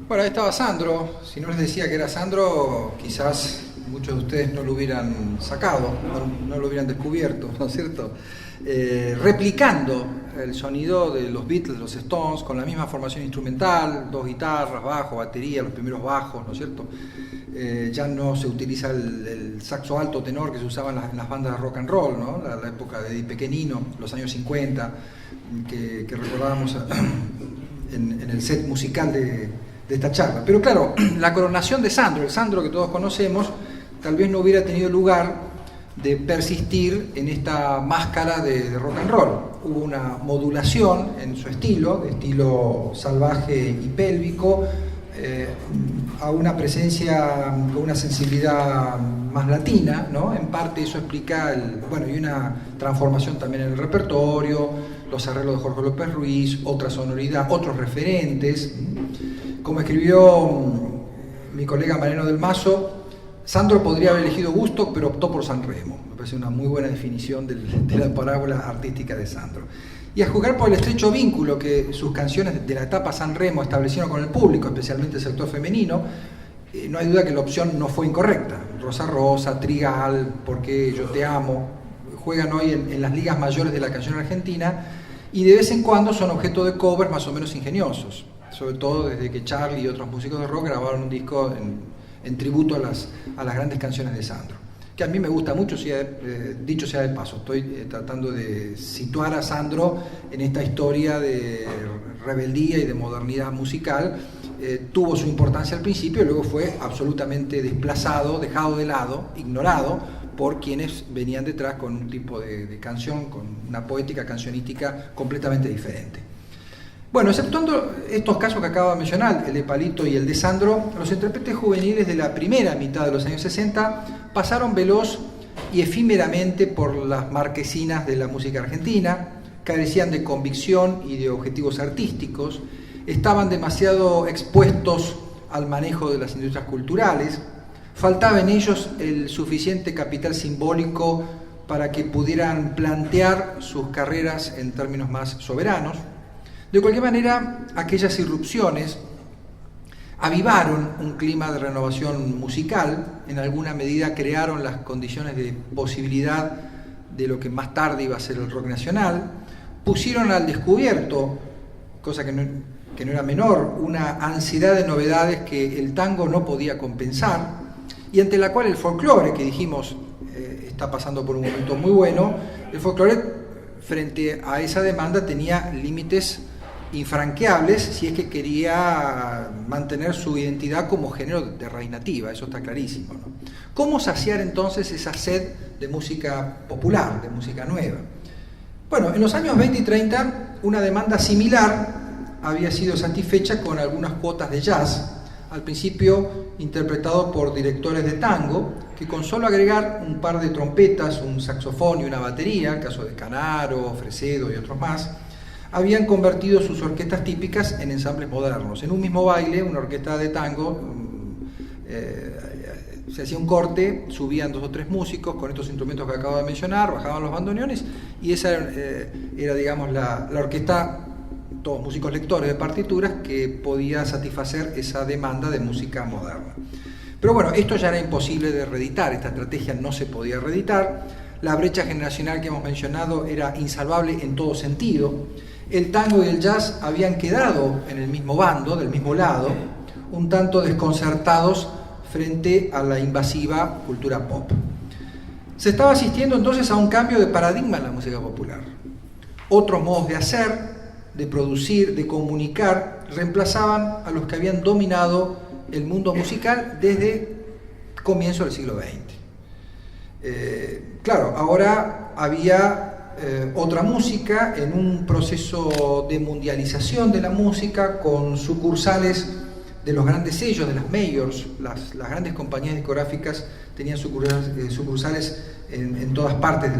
Bueno, ahí estaba Sandro. Si no les decía que era Sandro, quizás muchos de ustedes no lo hubieran sacado, no lo hubieran descubierto, ¿no es cierto? Replicando el sonido de los Beatles, de los Stones, con la misma formación instrumental, dos guitarras, bajo, batería, los primeros bajos, ¿no es cierto? Ya no se utiliza el saxo alto tenor que se usaba en las bandas de rock and roll, ¿no? La época de Eddie Pequenino, los años 50, que recordábamos en el set musical de esta charla. Pero claro, la coronación de Sandro, el Sandro que todos conocemos, tal vez no hubiera tenido lugar de persistir en esta máscara de rock and roll. Hubo una modulación en su estilo, de estilo salvaje y pélvico, a una presencia con una sensibilidad más latina, ¿no? En parte eso explica, y una transformación también en el repertorio, los arreglos de Jorge López Ruiz, otra sonoridad, otros referentes. Como escribió mi colega Mariano del Mazo, Sandro podría haber elegido Gusto, pero optó por Sanremo. Me parece una muy buena definición de la parábola artística de Sandro. Y a juzgar por el estrecho vínculo que sus canciones de la etapa Sanremo establecieron con el público, especialmente el sector femenino, no hay duda que la opción no fue incorrecta. Rosa Rosa, Trigal, Porque yo te amo, juegan hoy en las ligas mayores de la canción argentina y de vez en cuando son objeto de covers más o menos ingeniosos, sobre todo desde que Charlie y otros músicos de rock grabaron un disco en tributo a las grandes canciones de Sandro, que a mí me gusta mucho, dicho sea de paso. Estoy tratando de situar a Sandro en esta historia de rebeldía y de modernidad musical. Tuvo su importancia al principio y luego fue absolutamente desplazado, dejado de lado, ignorado por quienes venían detrás con un tipo de canción, con una poética cancionística completamente diferente. Bueno, exceptuando estos casos que acabo de mencionar, el de Palito y el de Sandro, los intérpretes juveniles de la primera mitad de los años 60 pasaron veloz y efímeramente por las marquesinas de la música argentina, carecían de convicción y de objetivos artísticos, estaban demasiado expuestos al manejo de las industrias culturales, faltaba en ellos el suficiente capital simbólico para que pudieran plantear sus carreras en términos más soberanos. De cualquier manera, aquellas irrupciones avivaron un clima de renovación musical, en alguna medida crearon las condiciones de posibilidad de lo que más tarde iba a ser el rock nacional, pusieron al descubierto, cosa que no era menor, una ansiedad de novedades que el tango no podía compensar y ante la cual el folclore, que dijimos está pasando por un momento muy bueno, el folclore frente a esa demanda tenía límites infranqueables si es que quería mantener su identidad como género de raíz nativa, eso está clarísimo, ¿no? ¿Cómo saciar entonces esa sed de música popular, de música nueva? Bueno, en los años 20 y 30 una demanda similar había sido satisfecha con algunas cuotas de jazz, al principio interpretado por directores de tango, que con solo agregar un par de trompetas, un saxofón y una batería, el caso de Canaro, Fresedo y otros más, habían convertido sus orquestas típicas en ensambles modernos. En un mismo baile, una orquesta de tango, se hacía un corte, subían 2 o 3 músicos con estos instrumentos que acabo de mencionar, bajaban los bandoneones y esa era digamos, la orquesta, todos músicos lectores de partituras, que podía satisfacer esa demanda de música moderna. Pero bueno, esto ya era imposible de reeditar, esta estrategia no se podía reeditar, la brecha generacional que hemos mencionado era insalvable en todo sentido, el tango y el jazz habían quedado en el mismo bando, del mismo lado, un tanto desconcertados frente a la invasiva cultura pop. Se estaba asistiendo entonces a un cambio de paradigma en la música popular. Otros modos de hacer, de producir, de comunicar, reemplazaban a los que habían dominado el mundo musical desde comienzo del siglo XX. Claro, ahora había otra música en un proceso de mundialización de la música, con sucursales de los grandes sellos, de las majors, las grandes compañías discográficas tenían sucursales en todas partes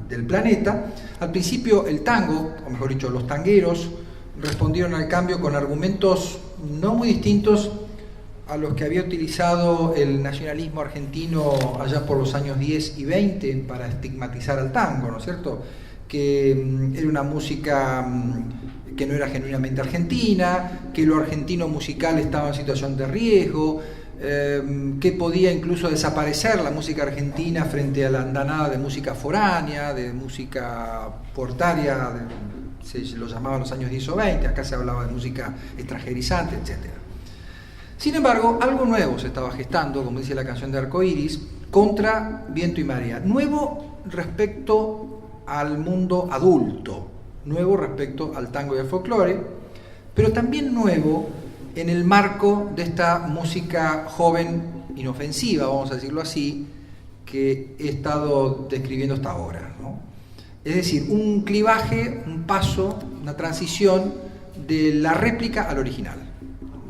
del planeta. Al principio el tango, o mejor dicho, los tangueros, respondieron al cambio con argumentos no muy distintos a los que había utilizado el nacionalismo argentino allá por los años 10 y 20 para estigmatizar al tango, ¿no es cierto? Que era una música que no era genuinamente argentina, que lo argentino musical estaba en situación de riesgo, que podía incluso desaparecer la música argentina frente a la andanada de música foránea, de música portaria, se lo llamaba en los años 10 o 20, acá se hablaba de música extranjerizante, etc. Sin embargo, algo nuevo se estaba gestando, como dice la canción de Arcoiris, contra viento y marea. Nuevo respecto al mundo adulto, nuevo respecto al tango y al folclore, pero también nuevo en el marco de esta música joven, inofensiva, vamos a decirlo así, que he estado describiendo hasta ahora, ¿no? Es decir, un clivaje, un paso, una transición de la réplica al original,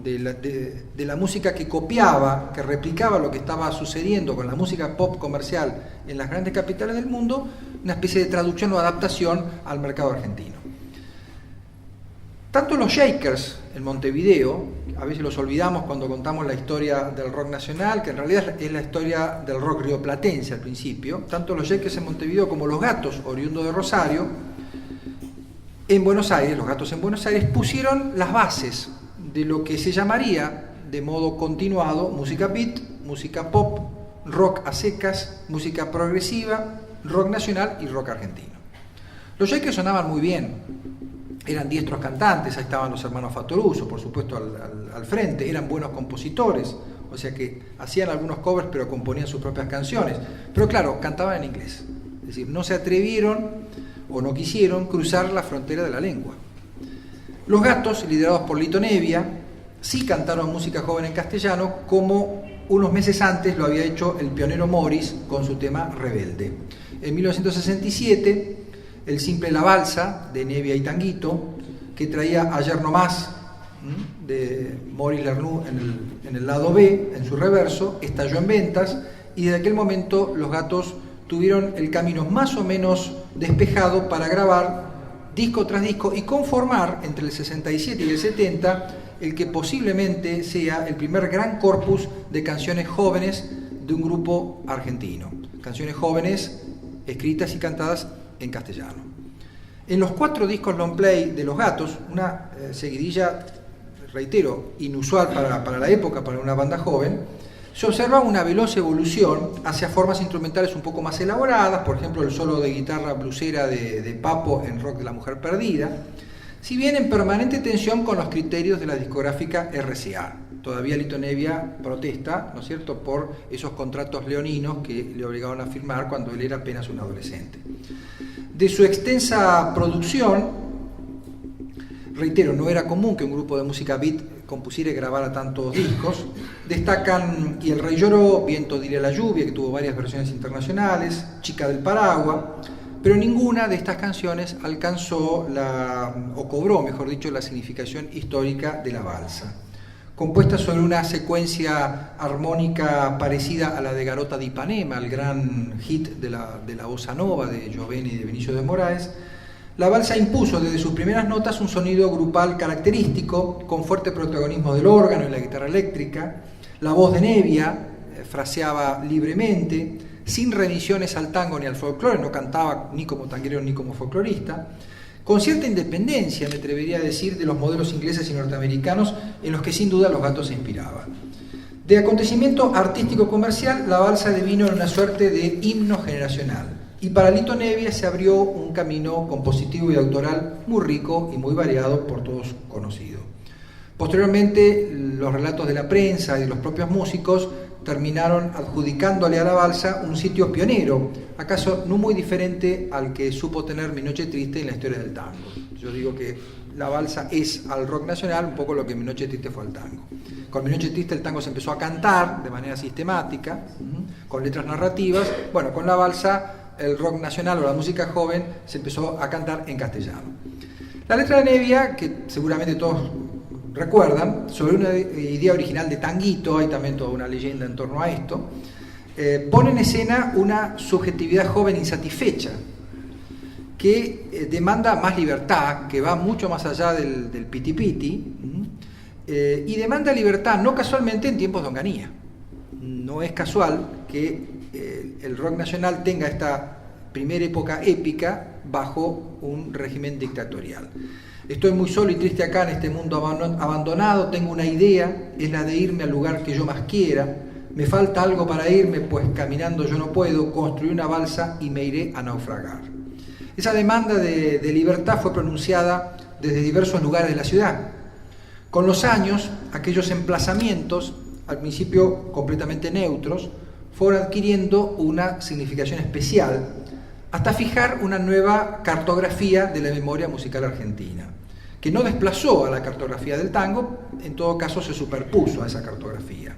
de la música que copiaba, que replicaba lo que estaba sucediendo con la música pop comercial en las grandes capitales del mundo, una especie de traducción o adaptación al mercado argentino. Tanto los Shakers en Montevideo, a veces los olvidamos cuando contamos la historia del rock nacional, que en realidad es la historia del rock rioplatense al principio, tanto los Shakers en Montevideo como los Gatos, oriundos de Rosario, en Buenos Aires, los Gatos en Buenos Aires, pusieron las bases de lo que se llamaría de modo continuado música beat, música pop, rock a secas, música progresiva, rock nacional y rock argentino. Los Shakers sonaban muy bien. Eran diestros cantantes, ahí estaban los hermanos Fattoruso, por supuesto, al frente, eran buenos compositores, o sea que hacían algunos covers pero componían sus propias canciones. Pero claro, cantaban en inglés, es decir, no se atrevieron o no quisieron cruzar la frontera de la lengua. Los Gatos, liderados por Lito Nebbia, sí cantaron música joven en castellano, como unos meses antes lo había hecho el pionero Morris con su tema Rebelde. En 1967, el simple La Balsa, de Nebbia y Tanguito, que traía Ayer no más, de Maurice Lernoux en el lado B, en su reverso, estalló en ventas, y desde aquel momento los Gatos tuvieron el camino más o menos despejado para grabar disco tras disco y conformar entre el 67 y el 70 el que posiblemente sea el primer gran corpus de canciones jóvenes de un grupo argentino. Canciones jóvenes escritas y cantadas en castellano. En los 4 discos long play de los Gatos, una seguidilla, reitero, inusual para la época, para una banda joven, se observa una veloz evolución hacia formas instrumentales un poco más elaboradas, por ejemplo el solo de guitarra blusera de Papo en Rock de la Mujer Perdida, si bien en permanente tensión con los criterios de la discográfica RCA. Todavía Lito Nebbia protesta, ¿no es cierto?, por esos contratos leoninos que le obligaron a firmar cuando él era apenas un adolescente. De su extensa producción, reitero, no era común que un grupo de música beat compusiera y grabara tantos discos, destacan Y el Rey Lloró, Viento diré la lluvia, que tuvo varias versiones internacionales, Chica del Paraguas, pero ninguna de estas canciones alcanzó o cobró, mejor dicho, la significación histórica de la balsa. Compuesta sobre una secuencia armónica parecida a la de Garota de Ipanema, el gran hit de la bossa nova de Gioveni y de Vinicio de Moraes, la balsa impuso desde sus primeras notas un sonido grupal característico, con fuerte protagonismo del órgano y la guitarra eléctrica. La voz de Nebbia fraseaba libremente, sin remisiones al tango ni al folclore, no cantaba ni como tanguero ni como folclorista, con cierta independencia, me atrevería a decir, de los modelos ingleses y norteamericanos en los que sin duda los Gatos se inspiraban. De acontecimiento artístico-comercial, la balsa devino en una suerte de himno generacional, y para Lito Nebbia se abrió un camino compositivo y autoral muy rico y muy variado, por todos conocido. Posteriormente, los relatos de la prensa y de los propios músicos terminaron adjudicándole a la balsa un sitio pionero, acaso no muy diferente al que supo tener Mi Noche Triste en la historia del tango. Yo digo que la balsa es al rock nacional un poco lo que Mi Noche Triste fue al tango. Con Mi Noche Triste el tango se empezó a cantar de manera sistemática, con letras narrativas. Bueno, con la balsa el rock nacional o la música joven se empezó a cantar en castellano. La letra de Nebbia, que seguramente todos recuerdan, sobre una idea original de Tanguito, hay también toda una leyenda en torno a esto, pone en escena una subjetividad joven insatisfecha que demanda más libertad, que va mucho más allá del piti-piti, y demanda libertad no casualmente en tiempos de Onganía. No es casual que el rock nacional tenga esta primera época épica bajo un régimen dictatorial. Estoy muy solo y triste acá en este mundo abandonado, tengo una idea, es la de irme al lugar que yo más quiera. Me falta algo para irme, pues caminando yo no puedo, construir una balsa y me iré a naufragar. Esa demanda de libertad fue pronunciada desde diversos lugares de la ciudad. Con los años, aquellos emplazamientos, al principio completamente neutros, fueron adquiriendo una significación especial hasta fijar una nueva cartografía de la memoria musical argentina, que no desplazó a la cartografía del tango, en todo caso se superpuso a esa cartografía.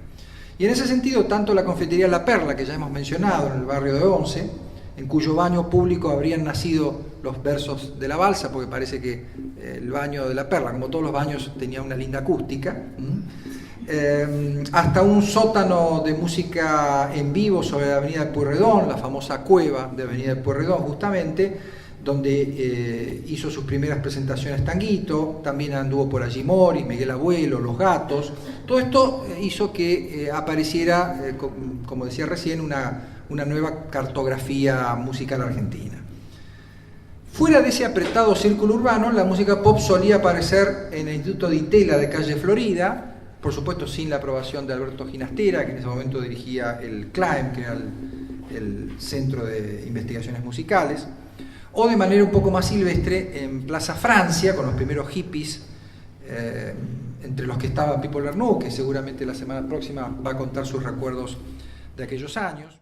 Y en ese sentido, tanto la confitería La Perla, que ya hemos mencionado, en el barrio de Once, en cuyo baño público habrían nacido los versos de la balsa, porque parece que el baño de La Perla, como todos los baños, tenía una linda acústica, hasta un sótano de música en vivo sobre la avenida de Pueyrredón, la famosa cueva de avenida de Pueyrredón justamente, donde hizo sus primeras presentaciones Tanguito, también anduvo por allí Morris, Miguel Abuelo, Los Gatos. Todo esto hizo que apareciera, como decía recién, una nueva cartografía musical argentina. Fuera de ese apretado círculo urbano, la música pop solía aparecer en el Instituto Di Tella de calle Florida, por supuesto sin la aprobación de Alberto Ginastera, que en ese momento dirigía el CLAEM, que era el Centro de Investigaciones Musicales, o de manera un poco más silvestre en Plaza Francia, con los primeros hippies, entre los que estaba Pipo Lernoux, que seguramente la semana próxima va a contar sus recuerdos de aquellos años.